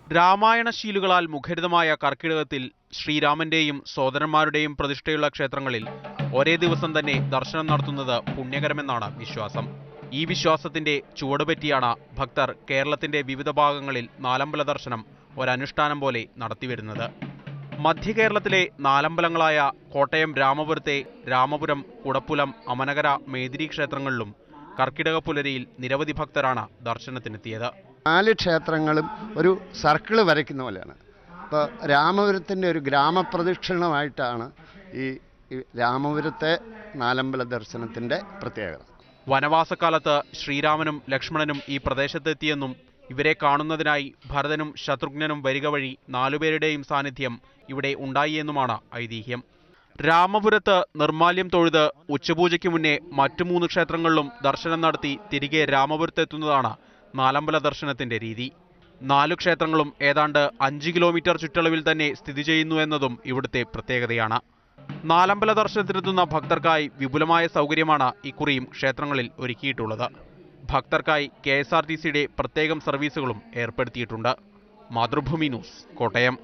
രാമായണശീലുകളാൽ മുഖരിതമായ കർക്കിടകത്തിൽ ശ്രീരാമന്റെയും സോദരന്മാരുടെയും പ്രതിഷ്ഠയുള്ള ക്ഷേത്രങ്ങളിൽ ഒരേ ദിവസം തന്നെ ദർശനം നടത്തുന്നത് പുണ്യകരമെന്നാണ് വിശ്വാസം. ഈ വിശ്വാസത്തിന്റെ ചുവടുപറ്റിയാണ് ഭക്തർ കേരളത്തിന്റെ വിവിധ ഭാഗങ്ങളിൽ നാലമ്പല ദർശനം ഒരനുഷ്ഠാനം പോലെ നടത്തിവരുന്നത്. മധ്യ കേരളത്തിലെ നാലമ്പലങ്ങളായ കോട്ടയം രാമപുരത്തെ രാമപുരം, കുടപ്പുലം, അമനകര, മേദിരി ക്ഷേത്രങ്ങളിലും കർക്കിടക പുലരിയിൽ നിരവധി ഭക്തരാണ് ദർശനത്തിനെത്തിയത്. 4 ക്ഷേത്രങ്ങളും ഒരു സർക്കിൾ വരയ്ക്കുന്ന പോലെയാണ്. ഇപ്പോൾ രാമപുരത്തിൻ്റെ ഒരു ഗ്രാമപ്രദക്ഷിണമായിട്ടാണ് ഈ രാമപുരത്തെ നാലമ്പല ദർശനത്തിൻ്റെ പ്രത്യേകത. വനവാസക്കാലത്ത് ശ്രീരാമനും ലക്ഷ്മണനും ഈ പ്രദേശത്തെത്തിയെന്നും ഇവരെ കാണുന്നതിനായി ഭരതനും ശത്രുഘ്നനും വരിക വഴി 4 പേരുടെയും സാന്നിധ്യം ഇവിടെ ഉണ്ടായി എന്നുമാണ് ഐതിഹ്യം. രാമപുരത്ത് നിർമാല്യം തൊഴുത് ഉച്ചപൂജയ്ക്ക് മുന്നേ മറ്റു 3 ക്ഷേത്രങ്ങളിലും ദർശനം നടത്തി തിരികെ രാമപുരത്തെത്തുന്നതാണ് നാലമ്പല ദർശനത്തിന്റെ രീതി. 4 ക്ഷേത്രങ്ങളും ഏതാണ്ട് 5 കിലോമീറ്റർ ചുറ്റളവിൽ തന്നെ സ്ഥിതി ചെയ്യുന്നു എന്നതും ഇവിടുത്തെ പ്രത്യേകതയാണ്. നാലമ്പല ദർശനത്തിനെത്തുന്ന ഭക്തർക്കായി വിപുലമായ സൗകര്യമാണ് ഇക്കുറിയും ക്ഷേത്രങ്ങളിൽ ഒരുക്കിയിട്ടുള്ളത്. ഭക്തർക്കായി KSRTCയുടെ പ്രത്യേകം സർവീസുകളും ഏർപ്പെടുത്തിയിട്ടുണ്ട്. മാതൃഭൂമി ന്യൂസ്, കോട്ടയം.